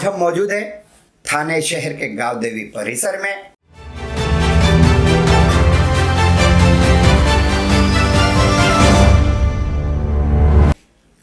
आज हम मौजूद हैं थाने शहर के गांव देवी परिसर में।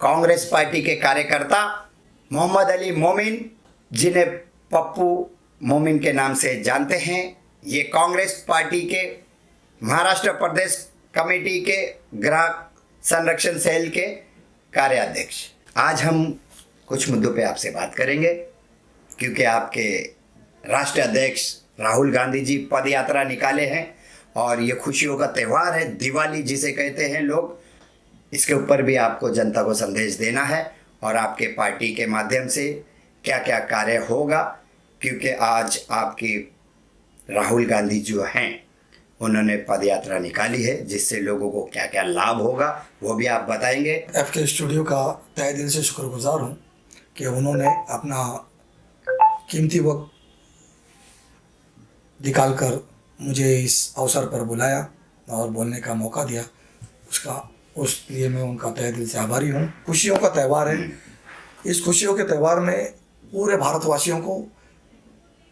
कांग्रेस पार्टी के कार्यकर्ता मोहम्मद अली मोमिन, जिन्हें पप्पू मोमिन के नाम से जानते हैं, ये कांग्रेस पार्टी के महाराष्ट्र प्रदेश कमेटी के ग्राहक संरक्षण सेल के कार्याध्यक्ष। आज हम कुछ मुद्दों पे आपसे बात करेंगे, क्योंकि आपके राष्ट्रीय अध्यक्ष राहुल गांधी जी पद यात्रा निकाले हैं और ये खुशियों का त्यौहार है, दिवाली जिसे कहते हैं लोग। इसके ऊपर भी आपको जनता को संदेश देना है और आपके पार्टी के माध्यम से क्या क्या कार्य होगा, क्योंकि आज आपकी राहुल गांधी जो हैं उन्होंने पद यात्रा निकाली है, जिससे लोगों को क्या क्या लाभ होगा वो भी आप बताएंगे। एफके स्टूडियो का तहे दिल से शुक्रगुजार हूँ कि उन्होंने अपना कीमती वक्त निकाल कर मुझे इस अवसर पर बुलाया और बोलने का मौका दिया। उस लिए मैं उनका तहे दिल से आभारी हूँ। खुशियों का त्यौहार है। इस खुशियों के त्यौहार में पूरे भारतवासियों को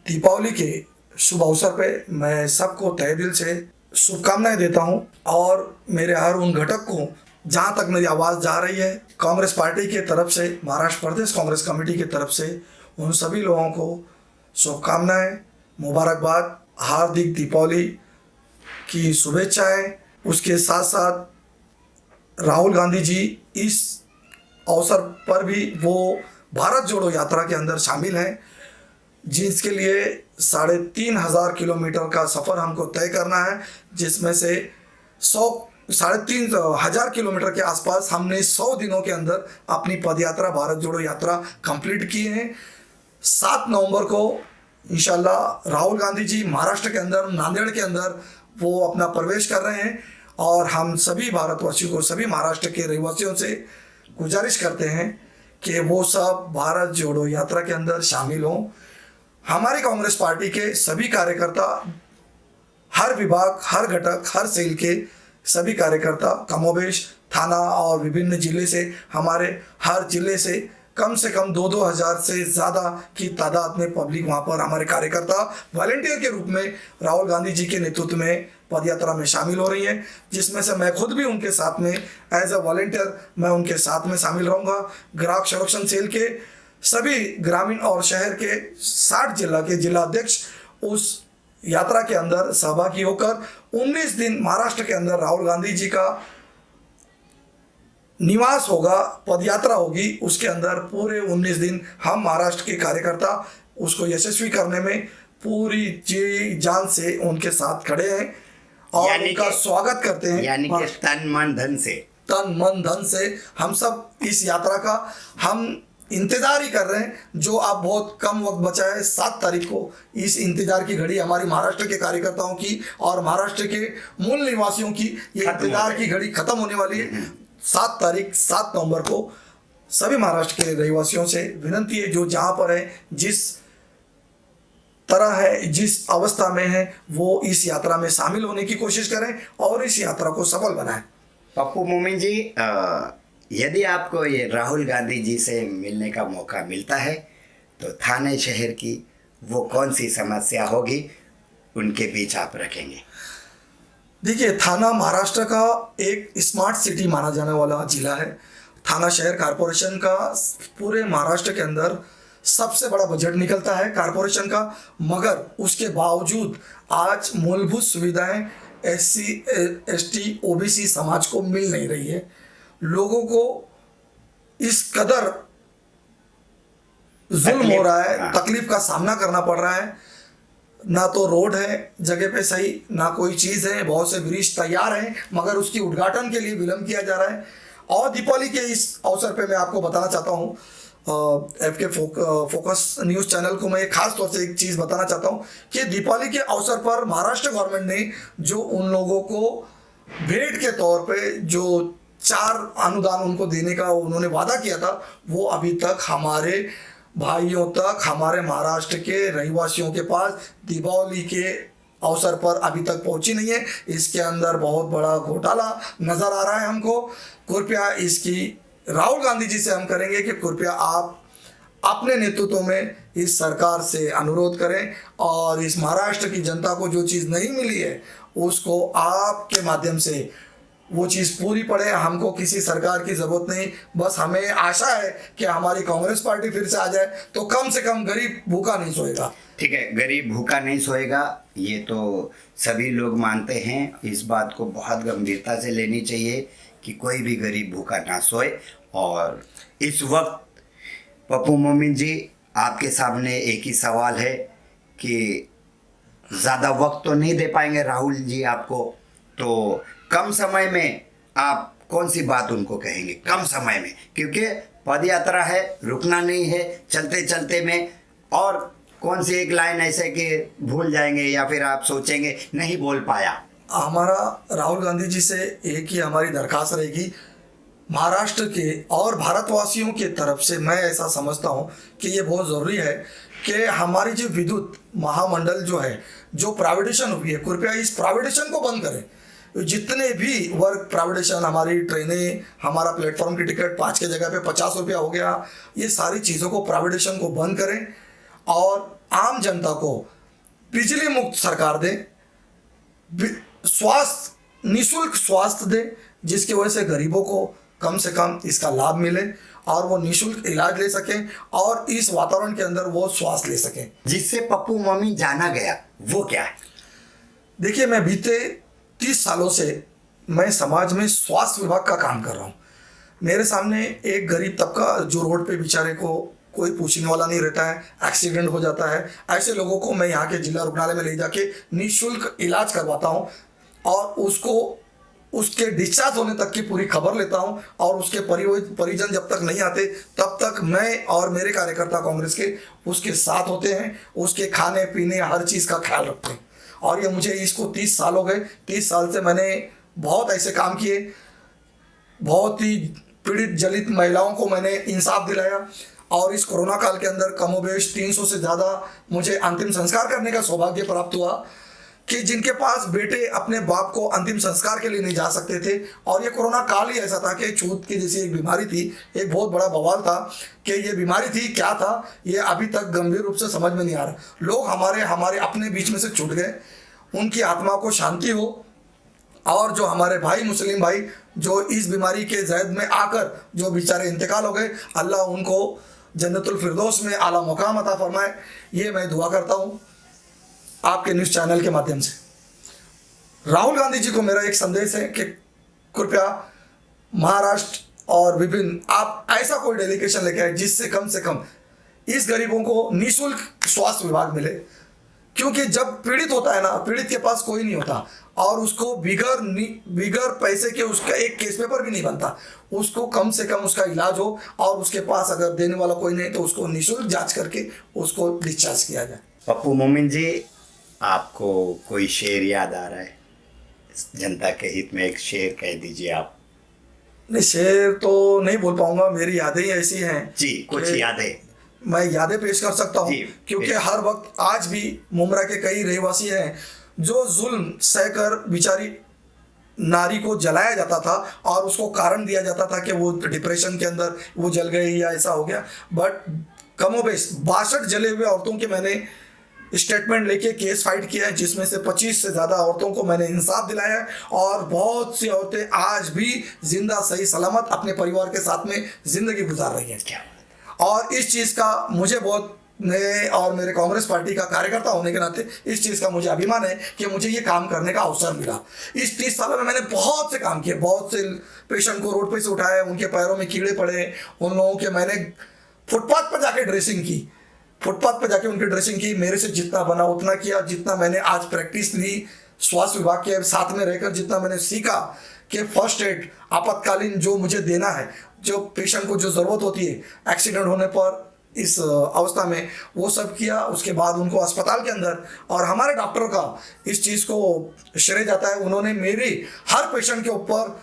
दीपावली के शुभ अवसर पे मैं सबको तहे दिल से शुभकामनाएं देता हूं और मेरे हर उन घटक को, जहां तक मेरी आवाज़ जा रही है, कांग्रेस पार्टी के तरफ से, महाराष्ट्र प्रदेश कांग्रेस कमेटी की तरफ से उन सभी लोगों को शुभकामनाएं, मुबारकबाद, हार्दिक दीपावली की शुभेच्छाएं। उसके साथ साथ राहुल गांधी जी इस अवसर पर भी वो भारत जोड़ो यात्रा के अंदर शामिल हैं, जिसके लिए 3,500 किलोमीटर का सफ़र हमको तय करना है, जिसमें से 3,500 किलोमीटर के आसपास हमने 100 दिनों के अंदर अपनी पदयात्रा, भारत जोड़ो यात्रा कंप्लीट की है। 7 नवंबर को इंशाल्लाह राहुल गांधी जी महाराष्ट्र के अंदर, नांदेड़ के अंदर वो अपना प्रवेश कर रहे हैं और हम सभी भारतवासियों को, सभी महाराष्ट्र के रहवासियों से गुजारिश करते हैं कि वो सब भारत जोड़ो यात्रा के अंदर शामिल हों। हमारी कांग्रेस पार्टी के सभी कार्यकर्ता, हर विभाग, हर घटक, हर सेल के सभी कार्यकर्ता कमोबेश थाना और विभिन्न जिले से, हमारे हर जिले से कम 2-2 हज़ार से ज़्यादा की तादाद में पब्लिक वहाँ पर हमारे कार्यकर्ता वॉलंटियर के रूप में राहुल गांधी जी के नेतृत्व में पदयात्रा में शामिल हो रही हैं, जिसमें से मैं खुद भी उनके साथ में एज अ वॉलंटियर मैं उनके साथ में शामिल रहूँगा। ग्राहक संरक्षण सेल के सभी ग्रामीण और शहर के 60 जिला के जिला अध्यक्ष उस यात्रा के अंदर सहभागी होकर 19 दिन महाराष्ट्र के अंदर राहुल गांधी जी का निवास होगा, पदयात्रा होगी, उसके अंदर पूरे 19 दिन हम महाराष्ट्र के कार्यकर्ता उसको यशस्वी करने में पूरी जी जान से उनके साथ खड़े हैं और उनका स्वागत करते हैं। यानी कि तन मन धन से हम सब इस यात्रा का हम इंतजार ही कर रहे हैं। जो आप बहुत कम वक्त बचा है, 7 तारीख को इस इंतजार की घड़ी हमारी महाराष्ट्र के कार्यकर्ताओं की और महाराष्ट्र के मूल निवासियों की ये इंतजार की घड़ी खत्म होने वाली है। 7 नवंबर को सभी महाराष्ट्र के रहवासियों से विनती है, जो जहां पर है, जिस तरह है, जिस अवस्था में है, वो इस यात्रा में शामिल होने की कोशिश करें और इस यात्रा को सफल बनाएं। पप्पू मोमिन जी, यदि आपको ये राहुल गांधी जी से मिलने का मौका मिलता है तो थाने शहर की वो कौन सी समस्या होगी उनके बीच आप रखेंगे? देखिए, थाना महाराष्ट्र का एक स्मार्ट सिटी माना जाने वाला जिला है। थाना शहर कॉरपोरेशन का पूरे महाराष्ट्र के अंदर सबसे बड़ा बजट निकलता है कॉरपोरेशन का, मगर उसके बावजूद आज मूलभूत सुविधाएं SC ST OBC समाज को मिल नहीं रही है। लोगों को इस कदर जुल्म हो रहा है, तकलीफ का सामना करना पड़ रहा है। ना तो रोड है जगह पे सही, ना कोई चीज़ है। बहुत से ब्रिज तैयार हैं मगर उसकी उद्घाटन के लिए विलम्ब किया जा रहा है। और दीपावली के इस अवसर पे मैं आपको बताना चाहता हूँ, एफके फोकस न्यूज़ चैनल को मैं खास तौर से एक चीज़ बताना चाहता हूँ कि दीपावली के अवसर पर महाराष्ट्र गवर्नमेंट ने जो उन लोगों को भेंट के तौर पे जो 4 अनुदान उनको देने का उन्होंने वादा किया था, वो अभी तक हमारे भाइयों तक, हमारे महाराष्ट्र के रहवासियों के पास दीपावली के अवसर पर अभी तक पहुंची नहीं है। इसके अंदर बहुत बड़ा घोटाला नज़र आ रहा है हमको। कृपया इसकी राहुल गांधी जी से हम करेंगे कि कृपया आप अपने नेतृत्व में इस सरकार से अनुरोध करें और इस महाराष्ट्र की जनता को जो चीज़ नहीं मिली है उसको आपके माध्यम से वो चीज़ पूरी पड़े। हमको किसी सरकार की ज़रूरत नहीं, बस हमें आशा है कि हमारी कांग्रेस पार्टी फिर से आ जाए तो कम से कम गरीब भूखा नहीं सोएगा। ठीक है, गरीब भूखा नहीं सोएगा, ये तो सभी लोग मानते हैं। इस बात को बहुत गंभीरता से लेनी चाहिए कि कोई भी गरीब भूखा ना सोए। और इस वक्त पप्पू मोमिन जी, आपके सामने एक ही सवाल है कि ज़्यादा वक्त तो नहीं दे पाएंगे राहुल जी आपको, तो कम समय में आप कौन सी बात उनको कहेंगे कम समय में, क्योंकि पद यात्रा है, रुकना नहीं है, चलते चलते में और कौन सी एक लाइन ऐसे कि भूल जाएंगे या फिर आप सोचेंगे नहीं बोल पाया। हमारा राहुल गांधी जी से एक ही हमारी दरख्वास्त रहेगी, महाराष्ट्र के और भारतवासियों की तरफ से मैं ऐसा समझता हूँ कि ये बहुत ज़रूरी है कि हमारी जो विद्युत महामंडल जो है, जो प्राइवेटेशन हुई है, कृपया इस प्राइवेटेशन को बंद करें। जितने भी वर्क प्राइवेटेशन, हमारी ट्रेनें, हमारा प्लेटफॉर्म की टिकट 5 के जगह पे 50 रुपया हो गया, ये सारी चीज़ों को प्राइवेटेशन को बंद करें और आम जनता को बिजली मुक्त सरकार दें, स्वास्थ्य निःशुल्क स्वास्थ्य दें, जिसकी वजह से गरीबों को कम से कम इसका लाभ मिले और वो निःशुल्क इलाज ले सकें और इस वातावरण के अंदर वो श्वास ले सकें। जिससे पप्पू मोमिन जाना गया वो क्या है? देखिए, मैं बीते 30 सालों से मैं समाज में स्वास्थ्य विभाग का काम कर रहा हूँ। मेरे सामने एक गरीब तबका जो रोड पे बेचारे को कोई पूछने वाला नहीं रहता है, एक्सीडेंट हो जाता है, ऐसे लोगों को मैं यहाँ के जिला रुग्णालय में ले जाके निःशुल्क इलाज करवाता हूँ और उसको उसके डिस्चार्ज होने तक की पूरी खबर लेता हूं और उसके परिजन जब तक नहीं आते तब तक मैं और मेरे कार्यकर्ता कांग्रेस के उसके साथ होते हैं, उसके खाने पीने हर चीज़ का ख्याल रखते हैं। और ये मुझे इसको 30 साल हो गए। 30 साल से मैंने बहुत ऐसे काम किए, बहुत ही पीड़ित जलित महिलाओं को मैंने इंसाफ दिलाया और इस कोरोना काल के अंदर कमोबेश 300 से ज़्यादा मुझे अंतिम संस्कार करने का सौभाग्य प्राप्त हुआ कि जिनके पास बेटे अपने बाप को अंतिम संस्कार के लिए नहीं जा सकते थे। और ये कोरोना काल ही ऐसा था कि छूत की जैसी एक बीमारी थी, एक बहुत बड़ा बवाल था कि ये बीमारी थी क्या था, ये अभी तक गंभीर रूप से समझ में नहीं आ रहा। लोग हमारे अपने बीच में से छूट गए, उनकी आत्मा को शांति हो। और जो हमारे भाई मुस्लिम भाई जो इस बीमारी के जैद में आकर जो बेचारे इंतकाल हो गए, अल्लाह उनको जन्नतुल फिरदौस में आला मुकाम अता फरमाए, ये मैं दुआ करता हूँ आपके न्यूज़ चैनल के माध्यम से। राहुल गांधी जी को मेरा एक संदेश है कि कृपया महाराष्ट्र और विभिन्न आप ऐसा कोई डेलीगेशन लेके आए जिससे कम से कम इस गरीबों को निःशुल्क स्वास्थ्य विभाग मिले, क्योंकि जब पीड़ित होता है ना, पीड़ित के पास कोई नहीं होता और उसको बिगर पैसे के उसका एक केस पेपर भी नहीं बनता। उसको कम से कम उसका इलाज हो और उसके पास अगर देने वाला कोई नहीं तो उसको निःशुल्क जांच करके उसको डिस्चार्ज किया जाए। पप्पू मोमिन जी, आपको कोई शेर याद आ रहा है? जनता के हित में एक शेर कह दीजिए आप। नहीं, शेर तो नहीं बोल पाऊंगा, मेरी यादें ही ऐसी हैं जी, कुछ यादें मैं यादें पेश कर सकता हूँ, क्योंकि हर वक्त आज भी मुमरा के कई रहवासी हैं जो जुल्म सहकर बेचारी नारी को जलाया जाता था और उसको कारण दिया जाता था कि वो डिप्रेशन के अंदर वो जल गई या ऐसा हो गया। बट कमोबेश 62 जले हुए औरतों के मैंने स्टेटमेंट लेके केस फाइट किया है, जिसमें से 25 से ज़्यादा औरतों को मैंने इंसाफ दिलाया है और बहुत सी औरतें आज भी जिंदा सही सलामत अपने परिवार के साथ में जिंदगी गुजार रही हैं। और इस चीज़ का मुझे बहुत और मेरे कांग्रेस पार्टी का कार्यकर्ता होने के नाते इस चीज़ का मुझे अभिमान है कि मुझे ये काम करने का अवसर मिला। इस 30 सालों में मैंने बहुत से काम किए, बहुत से पेशेंट को रोड पे से उठाया, उनके पैरों में कीड़े पड़े, उन लोगों के मैंने फुटपाथ पर जाके ड्रेसिंग की, फुटपाथ पर जाके उनकी ड्रेसिंग की। मेरे से जितना बना उतना किया, जितना मैंने आज प्रैक्टिस ली स्वास्थ्य विभाग के साथ में रहकर, जितना मैंने सीखा कि फर्स्ट एड आपातकालीन जो मुझे देना है, जो पेशेंट को जो ज़रूरत होती है एक्सीडेंट होने पर इस अवस्था में, वो सब किया। उसके बाद उनको अस्पताल के अंदर और हमारे डॉक्टर का इस चीज़ को श्रेय जाता है, उन्होंने मेरी हर पेशेंट के ऊपर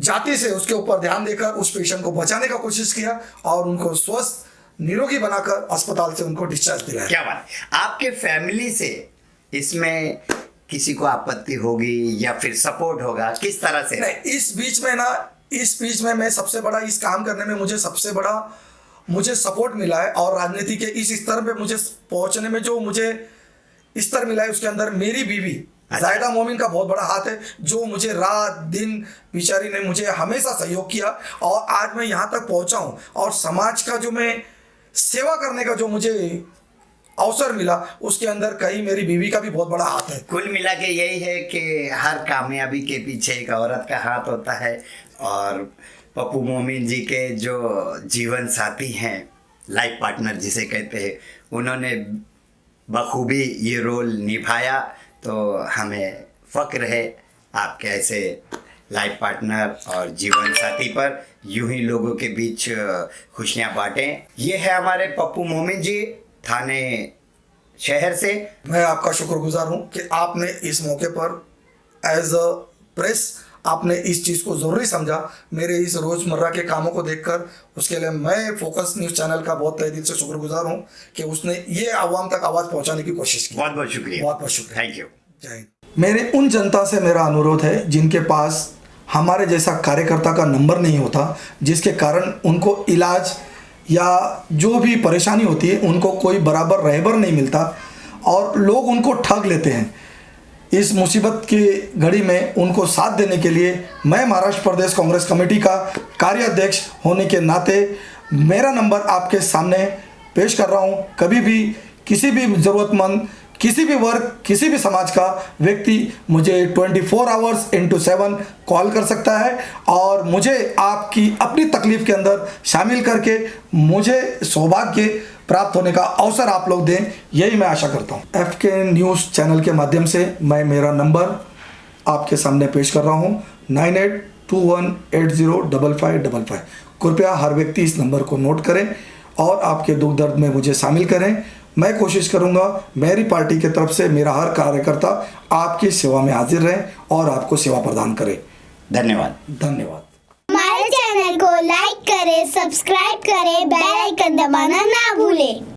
जाति से उसके ऊपर ध्यान देकर उस पेशेंट को बचाने का कोशिश किया और उनको स्वस्थ निरोगी बनाकर अस्पताल से उनको डिस्चार्ज दिलाया। क्या बात है। आपके फैमिली से इसमें किसी को आपत्ति होगी या फिर सपोर्ट होगा, किस तरह से? नहीं, इस बीच में मैं सबसे बड़ा इस काम करने में मुझे सबसे बड़ा मुझे सपोर्ट मिला है और राजनीति के इस स्तर पे मुझे पहुंचने में जो मुझे स्तर मिला है उसके अंदर मेरी बीवी जायदा मोमिन का बहुत बड़ा हाथ है, जो मुझे रात दिन बेचारी ने मुझे हमेशा सहयोग किया और आज मैं यहाँ तक पहुँचा हूँ और समाज का जो मैं सेवा करने का जो मुझे अवसर मिला उसके अंदर कहीं मेरी बीवी का भी बहुत बड़ा हाथ है। कुल मिला के यही है कि हर कामयाबी के पीछे एक औरत का हाथ होता है और पप्पू मोमिन जी के जो जीवन साथी हैं, लाइफ पार्टनर जिसे कहते हैं, उन्होंने बखूबी ये रोल निभाया। तो हमें फ़क्र है आपके ऐसे लाइफ पार्टनर और जीवन साथी पर। यूं ही लोगों के बीच खुशियां बांटें। ये है हमारे पप्पू मोमिन जी थाने शहर से। मैं आपका शुक्रगुजार हूं कि आपने इस मौके पर एज अ प्रेस आपने इस चीज़ को ज़रूरी समझा। मेरे इस रोज़मर्रा के कामों को देखकर उसके लिए मैं फोकस न्यूज़ चैनल का बहुत तहे दिल से शुक्रगुजार हूं कि उसने ये आवाम तक आवाज़ पहुंचाने की कोशिश की। बहुत बहुत शुक्रिया। बहुत बहुत शुक्रिया। Thank you. जय हिंद। मेरे उन जनता से मेरा अनुरोध है जिनके पास हमारे जैसा कार्यकर्ता का नंबर नहीं होता, जिसके कारण उनको इलाज या जो भी परेशानी होती है उनको कोई बराबर रहबर नहीं मिलता और लोग उनको ठग लेते हैं। इस मुसीबत की घड़ी में उनको साथ देने के लिए मैं महाराष्ट्र प्रदेश कांग्रेस कमेटी का कार्याध्यक्ष होने के नाते मेरा नंबर आपके सामने पेश कर रहा हूँ। कभी भी किसी भी ज़रूरतमंद, किसी भी वर्ग, किसी भी समाज का व्यक्ति मुझे 24 आवर्स इंटू 7 कॉल कर सकता है और मुझे आपकी अपनी तकलीफ़ के अंदर शामिल करके मुझे सौभाग्य प्राप्त होने का अवसर आप लोग दें, यही मैं आशा करता हूँ। FK न्यूज़ चैनल के माध्यम से मैं मेरा नंबर आपके सामने पेश कर रहा हूँ 9821805555। कृपया हर व्यक्ति इस नंबर को नोट करें और आपके दुख दर्द में मुझे शामिल करें। मैं कोशिश करूंगा मेरी पार्टी की तरफ से मेरा हर कार्यकर्ता आपकी सेवा में हाजिर रहे और आपको सेवा प्रदान करे। धन्यवाद। धन्यवाद। हमारे चैनल को लाइक करें, सब्सक्राइब करें, बेल आइकन दबाना ना भूलें।